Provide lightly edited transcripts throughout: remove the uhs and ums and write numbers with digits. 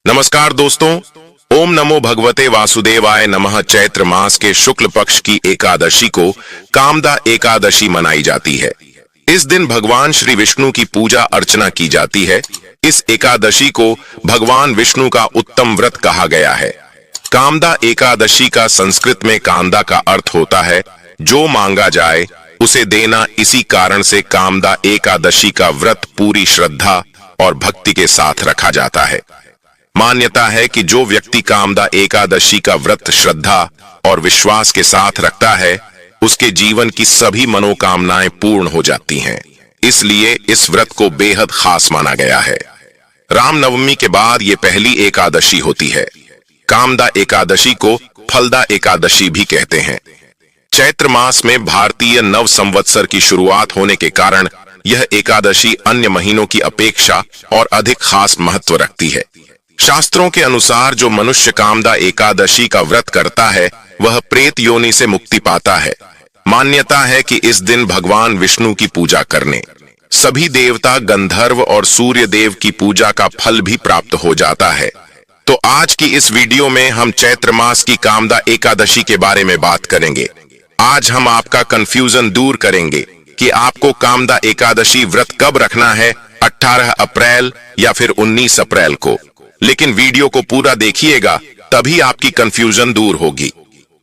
नमस्कार दोस्तों, ओम नमो भगवते वासुदेवाय नमः। चैत्र मास के शुक्ल पक्ष की एकादशी को कामदा एकादशी मनाई जाती है। इस दिन भगवान श्री विष्णु की पूजा अर्चना की जाती है। इस एकादशी को भगवान विष्णु का उत्तम व्रत कहा गया है। कामदा एकादशी का संस्कृत में कांदा का अर्थ होता है जो मांगा जाए उसे देना। इसी कारण से कामदा एकादशी का व्रत पूरी श्रद्धा और भक्ति के साथ रखा जाता है। मान्यता है कि जो व्यक्ति कामदा एकादशी का व्रत श्रद्धा और विश्वास के साथ रखता है उसके जीवन की सभी मनोकामनाएं पूर्ण हो जाती हैं। इसलिए इस व्रत को बेहद खास माना गया है। रामनवमी के बाद ये पहली एकादशी होती है। कामदा एकादशी को फलदा एकादशी भी कहते हैं। चैत्र मास में भारतीय नव संवत्सर की शुरुआत होने के कारण यह एकादशी अन्य महीनों की अपेक्षा और अधिक खास महत्व रखती है। शास्त्रों के अनुसार जो मनुष्य कामदा एकादशी का व्रत करता है वह प्रेत योनि से मुक्ति पाता है। मान्यता है कि इस दिन भगवान विष्णु की पूजा करने सभी देवता, गंधर्व और सूर्य देव की पूजा का फल भी प्राप्त हो जाता है। तो आज की इस वीडियो में हम चैत्र मास की कामदा एकादशी के बारे में बात करेंगे। आज हम आपका कंफ्यूजन दूर करेंगे कि आपको कामदा एकादशी व्रत कब रखना है, 18 अप्रैल या फिर 19 अप्रैल को। लेकिन वीडियो को पूरा देखिएगा तभी आपकी कंफ्यूजन दूर होगी।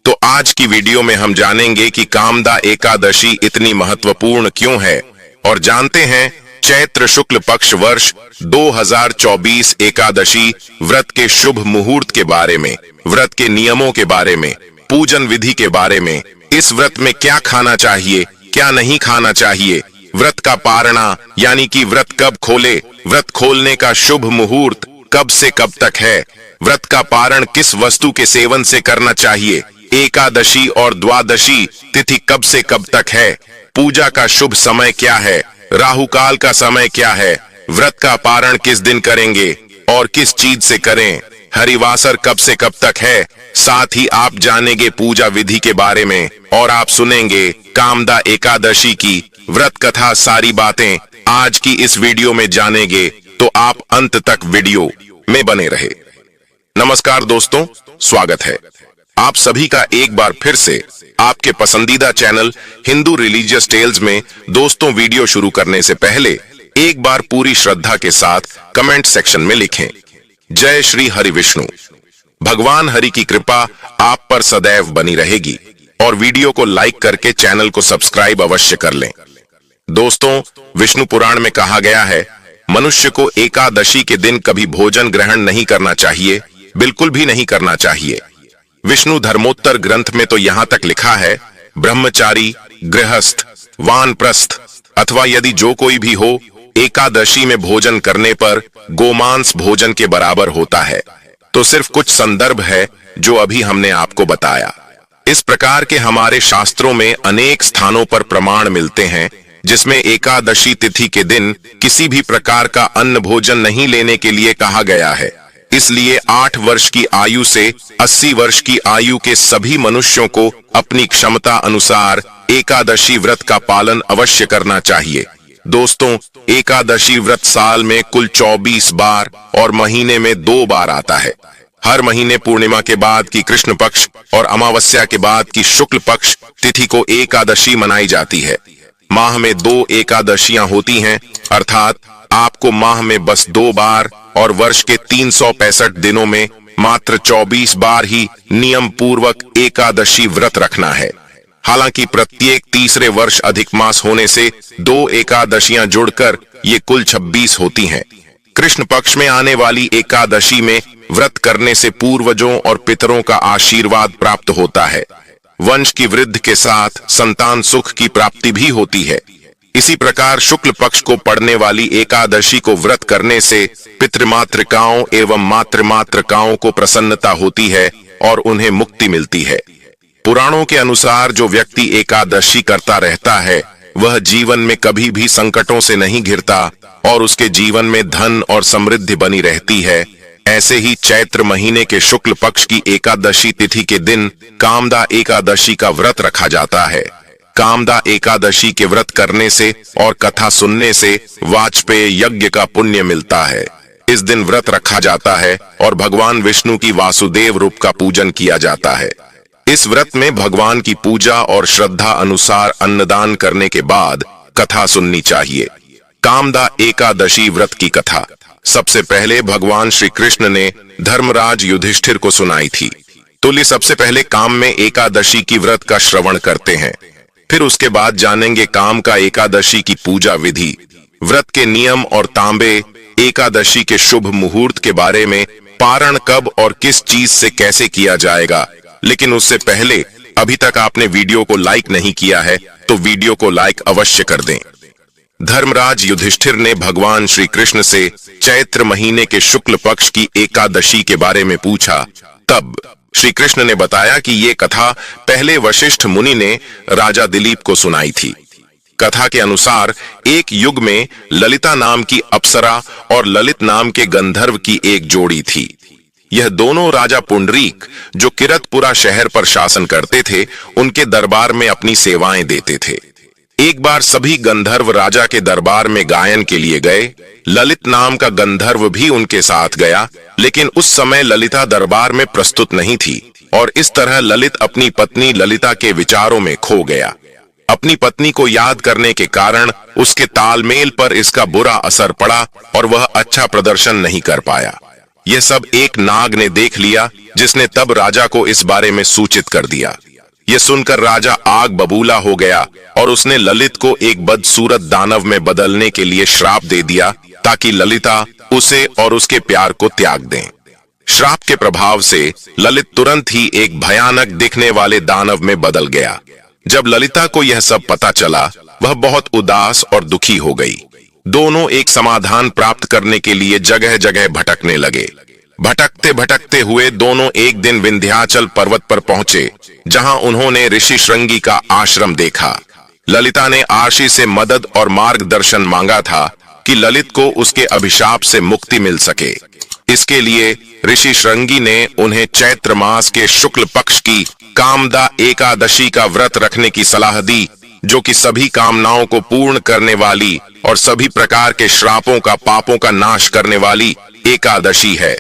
तो आज की वीडियो में हम जानेंगे कि कामदा एकादशी इतनी महत्वपूर्ण क्यों है और जानते हैं चैत्र शुक्ल पक्ष वर्ष 2024 एकादशी व्रत के शुभ मुहूर्त के बारे में, व्रत के नियमों के बारे में, पूजन विधि के बारे में, इस व्रत में क्या खाना चाहिए, क्या नहीं खाना चाहिए, व्रत का पारणा यानी कि व्रत कब खोले, व्रत खोलने का शुभ मुहूर्त कब से कब तक है, व्रत का पारण किस वस्तु के सेवन से करना चाहिए, एकादशी और द्वादशी तिथि कब से कब तक है, पूजा का शुभ समय क्या है, राहु काल का समय क्या है, व्रत का पारण किस दिन करेंगे और किस चीज से करें, हरिवासर कब से कब तक है। साथ ही आप जानेंगे पूजा विधि के बारे में और आप सुनेंगे कामदा एकादशी की व्रत कथा। सारी बातें आज की इस वीडियो में जानेंगे, तो आप अंत तक वीडियो में बने रहे। नमस्कार दोस्तों, स्वागत है आप सभी का एक बार फिर से आपके पसंदीदा चैनल हिंदू रिलीजियस टेल्स में। दोस्तों, वीडियो शुरू करने से पहले एक बार पूरी श्रद्धा के साथ कमेंट सेक्शन में लिखें, जय श्री हरि विष्णु। भगवान हरि की कृपा आप पर सदैव बनी रहेगी और वीडियो को लाइक करके चैनल को सब्सक्राइब अवश्य कर लें। दोस्तों, विष्णु पुराण में कहा गया है मनुष्य को एकादशी के दिन कभी भोजन ग्रहण नहीं करना चाहिए, बिल्कुल भी नहीं करना चाहिए। विष्णु धर्मोत्तर ग्रंथ में तो यहाँ तक लिखा है ब्रह्मचारी, गृहस्थ, वानप्रस्थ अथवा यदि जो कोई भी हो, एकादशी में भोजन करने पर गोमांस भोजन के बराबर होता है। तो सिर्फ कुछ संदर्भ है जो अभी हमने आपको बताया। इस प्रकार के हमारे शास्त्रों में अनेक स्थानों पर प्रमाण मिलते हैं जिसमें एकादशी तिथि के दिन किसी भी प्रकार का अन्न भोजन नहीं लेने के लिए कहा गया है। इसलिए 8 वर्ष की आयु से 80 वर्ष की आयु के सभी मनुष्यों को अपनी क्षमता अनुसार एकादशी व्रत का पालन अवश्य करना चाहिए। दोस्तों, एकादशी व्रत साल में कुल 24 बार और महीने में 2 बार आता है। हर महीने पूर्णिमा के बाद की कृष्ण पक्ष और अमावस्या के बाद की शुक्ल पक्ष तिथि को एकादशी मनाई जाती है। माह में 2 एकादशियां होती हैं, अर्थात आपको माह में बस 2 बार और वर्ष के 365 दिनों में मात्र 24 बार ही नियम पूर्वक एकादशी व्रत रखना है। हालांकि प्रत्येक तीसरे वर्ष अधिक मास होने से 2 एकादशियां जुड़कर ये कुल 26 होती हैं। कृष्ण पक्ष में आने वाली एकादशी में व्रत करने से पूर्वजों और पितरों का आशीर्वाद प्राप्त होता है। वंश की वृद्धि के साथ संतान सुख की प्राप्ति भी होती है। इसी प्रकार शुक्ल पक्ष को पड़ने वाली एकादशी को व्रत करने से पितृमातृकाओं एवं मातृमातृकाओं को प्रसन्नता होती है और उन्हें मुक्ति मिलती है। पुराणों के अनुसार जो व्यक्ति एकादशी करता रहता है वह जीवन में कभी भी संकटों से नहीं घिरता और उसके जीवन में धन और समृद्धि बनी रहती है। ऐसे ही चैत्र महीने के शुक्ल पक्ष की एकादशी तिथि के दिन कामदा एकादशी का व्रत रखा जाता है। कामदा एकादशी के व्रत करने से और कथा सुनने से वाजपेय यज्ञ का पुण्य मिलता है। इस दिन व्रत रखा जाता है और भगवान विष्णु की वासुदेव रूप का पूजन किया जाता है। इस व्रत में भगवान की पूजा और श्रद्धा अनुसार अन्नदान करने के बाद कथा सुननी चाहिए। कामदा एकादशी व्रत की कथा सबसे पहले भगवान श्री कृष्ण ने धर्मराज युधिष्ठिर को सुनाई थी। तुल्य सबसे पहले काम में एकादशी की व्रत का श्रवण करते हैं। फिर उसके बाद जानेंगे काम का एकादशी की पूजा विधि, व्रत के नियम और तांबे एकादशी के शुभ मुहूर्त के बारे में, पारण कब और किस चीज से कैसे किया जाएगा। लेकिन उससे पहले अभी तक आपने वीडियो को लाइक नहीं किया है तो वीडियो को लाइक अवश्य कर दें। धर्मराज युधिष्ठिर ने भगवान श्री कृष्ण से चैत्र महीने के शुक्ल पक्ष की एकादशी के बारे में पूछा। तब श्री कृष्ण ने बताया कि ये कथा पहले वशिष्ठ मुनि ने राजा दिलीप को सुनाई थी। कथा के अनुसार एक युग में ललिता नाम की अप्सरा और ललित नाम के गंधर्व की एक जोड़ी थी। यह दोनों राजा पुंडरीक, जो किरतपुरा शहर पर शासन करते थे, उनके दरबार में अपनी सेवाएं देते थे। एक बार सभी गंधर्व राजा के दरबार में गायन के लिए गए। ललित नाम का गंधर्व भी उनके साथ गया, लेकिन उस समय ललिता दरबार में प्रस्तुत नहीं थी और इस तरह ललित अपनी पत्नी ललिता के विचारों में खो गया। अपनी पत्नी को याद करने के कारण उसके तालमेल पर इसका बुरा असर पड़ा और वह अच्छा प्रदर्शन नहीं कर पाया। यह सब एक नाग ने देख लिया, जिसने तब राजा को इस बारे में सूचित कर दिया। यह सुनकर राजा आग बबूला हो गया और उसने ललित को एक बदसूरत दानव में बदलने के लिए श्राप दे दिया, ताकि ललिता उसे और उसके प्यार को त्याग दें। श्राप के प्रभाव से ललित तुरंत ही एक भयानक दिखने वाले दानव में बदल गया। जब ललिता को यह सब पता चला, वह बहुत उदास और दुखी हो गई। दोनों एक समाधान प्राप्त करने के लिए जगह जगह भटकने लगे। भटकते भटकते हुए दोनों एक दिन विंध्याचल पर्वत पर पहुंचे, जहां उन्होंने ऋषि श्रृंगी का आश्रम देखा। ललिता ने आर्षि से मदद और मार्गदर्शन मांगा था कि ललित को उसके अभिशाप से मुक्ति मिल सके। इसके लिए ऋषि श्रृंगी ने उन्हें चैत्र मास के शुक्ल पक्ष की कामदा एकादशी का व्रत रखने की सलाह दी, जो कि सभी कामनाओं को पूर्ण करने वाली और सभी प्रकार के श्रापों का, पापों का नाश करने वाली एकादशी है।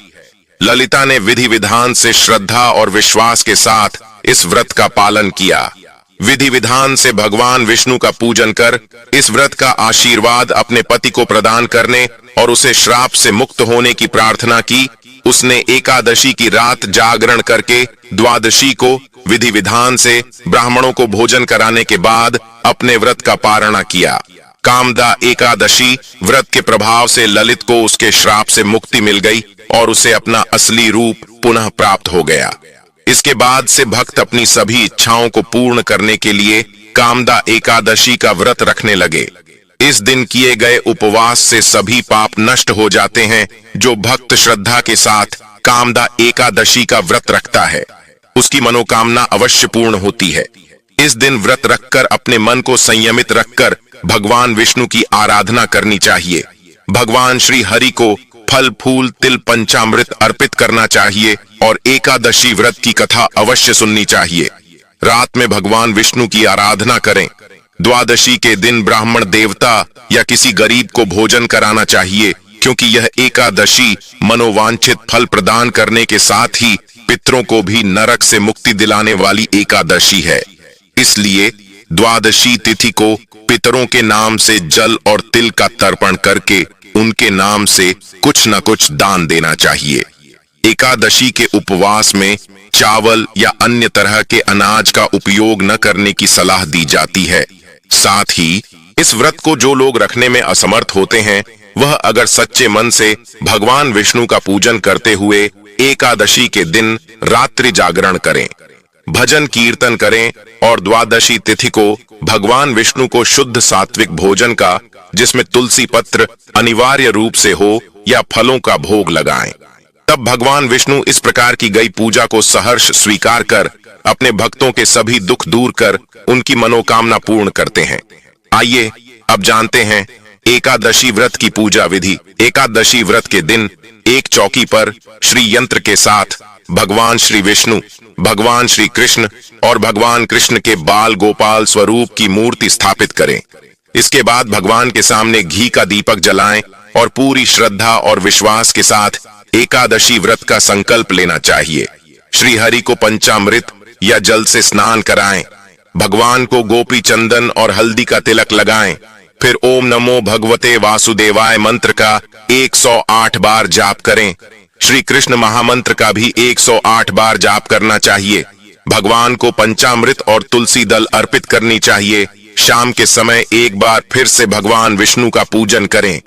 ललिता ने विधि विधान से श्रद्धा और विश्वास के साथ इस व्रत का पालन किया। विधि विधान से भगवान विष्णु का पूजन कर इस व्रत का आशीर्वाद अपने पति को प्रदान करने और उसे श्राप से मुक्त होने की प्रार्थना की। उसने एकादशी की रात जागरण करके द्वादशी को विधि विधान से ब्राह्मणों को भोजन कराने के बाद अपने व्रत का पारणा किया। कामदा एकादशी व्रत के प्रभाव से ललित को उसके श्राप से मुक्ति मिल गई और उसे अपना असली रूप पुनः प्राप्त हो गया। इसके बाद से भक्त अपनी सभी इच्छाओं को पूर्ण करने के लिए कामदा एकादशी का व्रत रखने लगे। इस दिन किए गए उपवास से सभी पाप नष्ट हो जाते हैं। जो भक्त श्रद्धा के साथ कामदा एकादशी का व्रत रखता है, उसकी मनोकामना अवश्य पूर्ण होती है। इस दिन व्रत रखकर अपने मन को संयमित रखकर भगवान विष्णु की आराधना करनी चाहिए। भगवान श्री हरि को फल, फूल, तिल, पंचामृत अर्पित करना चाहिए और एकादशी व्रत की कथा अवश्य सुननी चाहिए। रात में भगवान विष्णु की आराधना करें। द्वादशी के दिन ब्राह्मण देवता या किसी गरीब को भोजन कराना चाहिए, क्योंकि यह एकादशी मनोवांछित फल प्रदान करने के साथ ही पितरों को भी नरक से मुक्ति दिलाने वाली एकादशी है। इसलिए द्वादशी तिथि को पितरों के नाम से जल और तिल का तर्पण करके उनके नाम से कुछ न कुछ दान देना चाहिए। एकादशी के उपवास में चावल या अन्य तरह के अनाज का उपयोग न करने की सलाह दी जाती है। साथ ही इस व्रत को जो लोग रखने में असमर्थ होते हैं, वह अगर सच्चे मन से भगवान विष्णु का पूजन करते हुए एकादशी के दिन रात्रि जागरण करें, भजन कीर्तन करें और द्वादशी तिथि को भगवान विष्णु को शुद्ध सात्विक भोजन का, जिसमें तुलसी पत्र अनिवार्य रूप से हो, या फलों का भोग लगाएं। तब भगवान विष्णु इस प्रकार की गई पूजा को सहर्ष स्वीकार कर अपने भक्तों के सभी दुख दूर कर उनकी मनोकामना पूर्ण करते हैं। आइए अब जानते हैं एकादशी व्रत की पूजा विधि। एकादशी व्रत के दिन एक चौकी पर श्री यंत्र के साथ भगवान श्री विष्णु, भगवान श्री कृष्ण और भगवान कृष्ण के बाल गोपाल स्वरूप की मूर्ति स्थापित करें। इसके बाद भगवान के सामने घी का दीपक जलाएं और पूरी श्रद्धा और विश्वास के साथ एकादशी व्रत का संकल्प लेना चाहिए। श्री हरि को पंचामृत या जल से स्नान कराएं, भगवान को गोपी चंदन और हल्दी का तिलक लगाएं, फिर ओम नमो भगवते वासुदेवाय मंत्र का 108 बार जाप करें। श्री कृष्ण महामंत्र का भी 108 बार जाप करना चाहिए। भगवान को पंचामृत और तुलसी दल अर्पित करनी चाहिए। शाम के समय एक बार फिर से भगवान विष्णु का पूजन करें।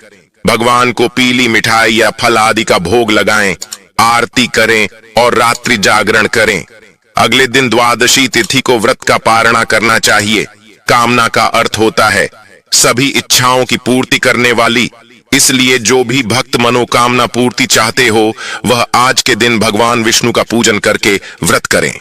भगवान को पीली मिठाई या फल आदि का भोग लगाएं, आरती करें और रात्रि जागरण करें। अगले दिन द्वादशी तिथि को व्रत का पारणा करना चाहिए। कामना का अर्थ होता है सभी इच्छाओं की पूर्ति करने वाली, इसलिए जो भी भक्त मनोकामना पूर्ति चाहते हो वह आज के दिन भगवान विष्णु का पूजन करके व्रत करें।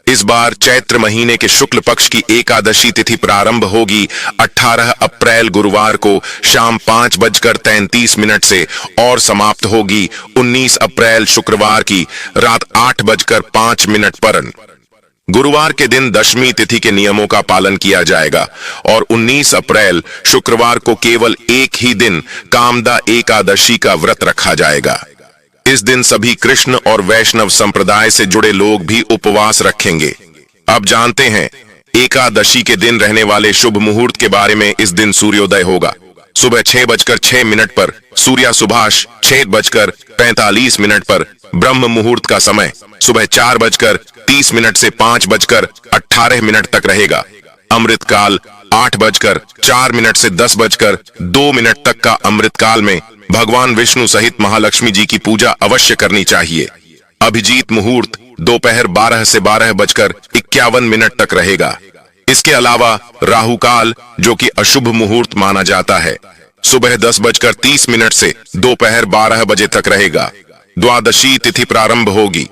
इस बार चैत्र महीने के शुक्ल पक्ष की एकादशी तिथि प्रारंभ होगी 18 अप्रैल गुरुवार को शाम 5:33 से और समाप्त होगी 19 अप्रैल शुक्रवार की रात 8:05 पर। गुरुवार के दिन दशमी तिथि के नियमों का पालन किया जाएगा और 19 अप्रैल शुक्रवार को केवल एक ही दिन कामदा एकादशी का व्रत रखा जाएगा। इस दिन सभी कृष्ण और वैष्णव संप्रदाय से जुड़े लोग भी उपवास रखेंगे। अब जानते हैं एकादशी के दिन रहने वाले शुभ मुहूर्त के बारे में। इस दिन सूर्योदय होगा सुबह 6:06 पर, सूर्या सुभाष 6:45 पर, ब्रह्म मुहूर्त का समय सुबह 4:30 से 5:18 तक रहेगा। अमृत काल 8:04 से 10:02 तक का अमृत काल में भगवान विष्णु सहित महालक्ष्मी जी की पूजा अवश्य करनी चाहिए। अभिजीत मुहूर्त दोपहर 12 से 12:51 तक रहेगा। इसके अलावा राहु काल, जो कि अशुभ मुहूर्त माना जाता है, सुबह 10:30 से दोपहर 12 बजे तक रहेगा। द्वादशी तिथि प्रारंभ होगी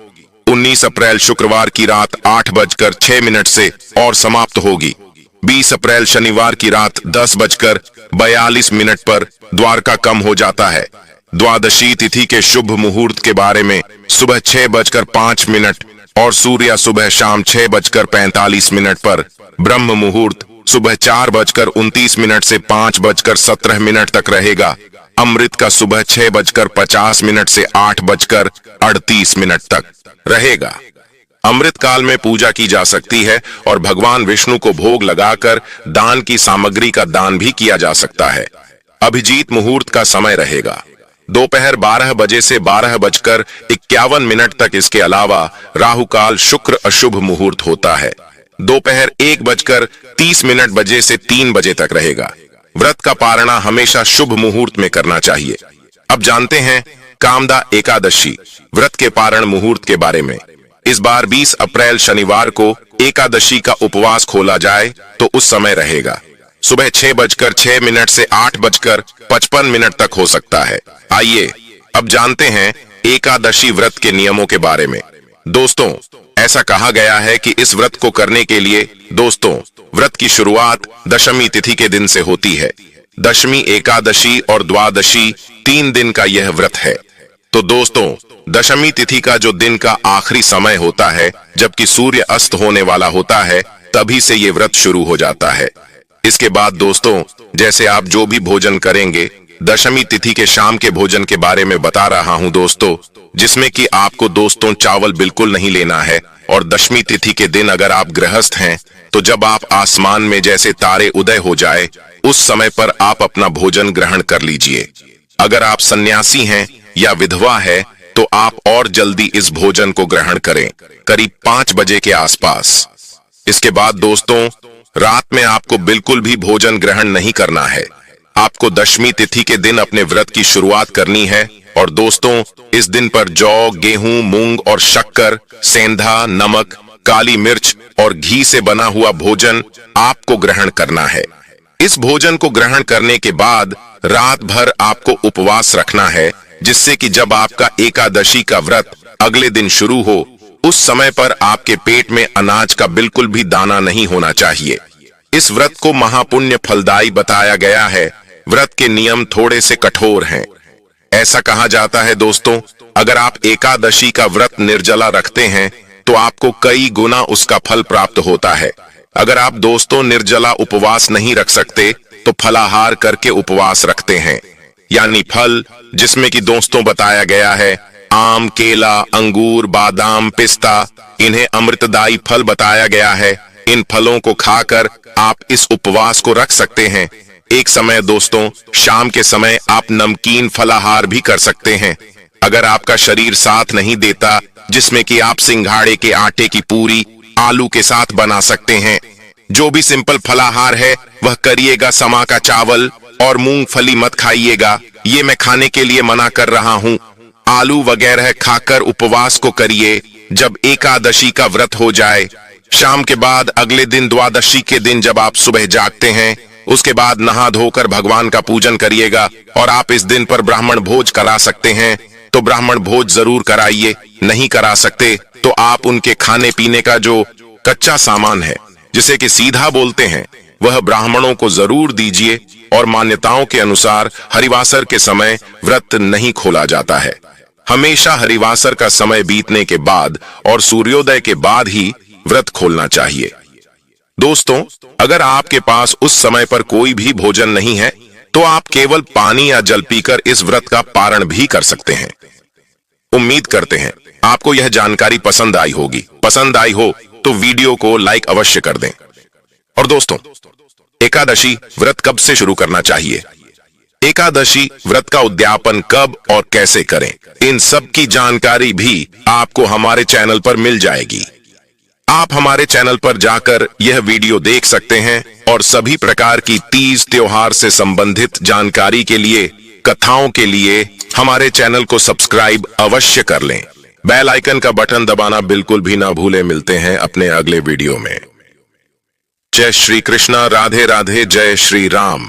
19 अप्रैल शुक्रवार की रात 8:06 से और समाप्त होगी 20 अप्रैल शनिवार की रात 10:42 पर। द्वारका कम हो जाता है। द्वादशी तिथि के शुभ मुहूर्त के बारे में सुबह 6:05 और सूर्य सुबह शाम 6:45 पर। ब्रह्म मुहूर्त सुबह 4:29 से 5:17 तक रहेगा। अमृत का सुबह 6:50 से 8:38 तक रहेगा। अमृत काल में पूजा की जा सकती है और भगवान विष्णु को भोग लगाकर दान की सामग्री का दान भी किया जा सकता है। अभिजीत मुहूर्त का समय रहेगा दोपहर 12 बजे से 12:51 तक। इसके अलावा राहु काल शुक्र अशुभ मुहूर्त होता है, दोपहर 1:30 बजे से 3 बजे तक रहेगा। व्रत का पारणा हमेशा शुभ मुहूर्त में करना चाहिए। अब जानते हैं कामदा एकादशी व्रत के पारण मुहूर्त के बारे में। इस बार 20 अप्रैल शनिवार को एकादशी का उपवास खोला जाए तो उस समय रहेगा सुबह 6:06 से 8:55 तक हो सकता है। आइए अब जानते हैं एकादशी व्रत के नियमों के बारे में। दोस्तों, ऐसा कहा गया है कि इस व्रत को करने के लिए व्रत की शुरुआत दशमी तिथि के दिन से होती है। दशमी, एकादशी और द्वादशी 3 दिन का यह व्रत है। तो दोस्तों, दशमी तिथि का जो दिन का आखिरी समय होता है, जबकि सूर्य अस्त होने वाला होता है, तभी से ये व्रत शुरू हो जाता है। इसके बाद दोस्तों, जैसे आप जो भी भोजन करेंगे, दशमी तिथि के शाम के भोजन के बारे में बता रहा हूं दोस्तों, जिसमें कि आपको दोस्तों चावल बिल्कुल नहीं लेना है। और दशमी तिथि के दिन अगर आप गृहस्थ हैं तो जब आप आसमान में जैसे तारे उदय हो जाए उस समय पर आप अपना भोजन ग्रहण कर लीजिए। अगर आप सन्यासी हैं या विधवा है तो आप और जल्दी इस भोजन को ग्रहण करें, करीब 5 बजे के आसपास। इसके बाद दोस्तों, रात में आपको बिल्कुल भी भोजन ग्रहण नहीं करना है। आपको दशमी तिथि के दिन अपने व्रत की शुरुआत करनी है। और दोस्तों, इस दिन पर जौ, गेहूं, मूंग और शक्कर, सेंधा, नमक, काली मिर्च और घी से बना हुआ भोजन आपको ग्रहण करना है। इस भोजन को ग्रहण करने के बाद रात भर आपको उपवास रखना है, जिससे कि जब आपका एकादशी का व्रत अगले दिन शुरू हो उस समय पर आपके पेट में अनाज का बिल्कुल भी दाना नहीं होना चाहिए। इस व्रत को महापुण्य फलदायी बताया गया है। व्रत के नियम थोड़े से कठोर हैं। ऐसा कहा जाता है दोस्तों, अगर आप एकादशी का व्रत निर्जला रखते हैं तो आपको कई गुना उसका फल प्राप्त होता है। अगर आप दोस्तों निर्जला उपवास नहीं रख सकते तो फलाहार करके उपवास रखते हैं। यानी फल, जिसमें कि दोस्तों बताया गया है आम, केला, अंगूर, बादाम, पिस्ता, इन्हें अमृतदायी फल बताया गया है। इन फलों को खाकर आप इस उपवास को रख सकते हैं। एक समय दोस्तों, शाम के समय आप नमकीन फलाहार भी कर सकते हैं। अगर आपका शरीर साथ नहीं देता, जिसमें कि आप सिंघाड़े के आटे की पूरी आलू के साथ बना सकते हैं। जो भी सिंपल फलाहार है वह करिएगा। समा का चावल और मूंगफली मत खाइएगा, ये मैं खाने के लिए मना कर रहा हूँ। आलू वगैरह खाकर उपवास को करिए। जब एकादशी का व्रत हो जाए, शाम के बाद अगले दिन द्वादशी के दिन जब आप सुबह जागते हैं, उसके बाद नहा धोकर भगवान का पूजन करिएगा। और आप इस दिन पर ब्राह्मण भोज करा सकते हैं तो ब्राह्मण भोज जरूर कराइए। नहीं करा सकते तो आप उनके खाने पीने का जो कच्चा सामान है, जिसे कि सीधा बोलते हैं, वह ब्राह्मणों को जरूर दीजिए। और मान्यताओं के अनुसार हरिवासर के समय व्रत नहीं खोला जाता है। हमेशा हरिवासर का समय बीतने के बाद और सूर्योदय के बाद ही व्रत खोलना चाहिए। दोस्तों, अगर आपके पास उस समय पर कोई भी भोजन नहीं है तो आप केवल पानी या जल पीकर इस व्रत का पारण भी कर सकते हैं। उम्मीद करते हैं आपको यह जानकारी पसंद आई होगी। पसंद आई हो तो वीडियो को लाइक अवश्य कर दें। और दोस्तों, एकादशी व्रत कब से शुरू करना चाहिए, एकादशी व्रत का उद्यापन कब और कैसे करें, इन सब की जानकारी भी आपको हमारे चैनल पर मिल जाएगी। आप हमारे चैनल पर जाकर यह वीडियो देख सकते हैं और सभी प्रकार की तीज त्योहार से संबंधित जानकारी के लिए, कथाओं के लिए हमारे चैनल को सब्सक्राइब अवश्य कर लें। बेल आइकन का बटन दबाना बिल्कुल भी ना भूलें। मिलते हैं अपने अगले वीडियो में। जय श्री कृष्णा, राधे राधे, जय श्री राम।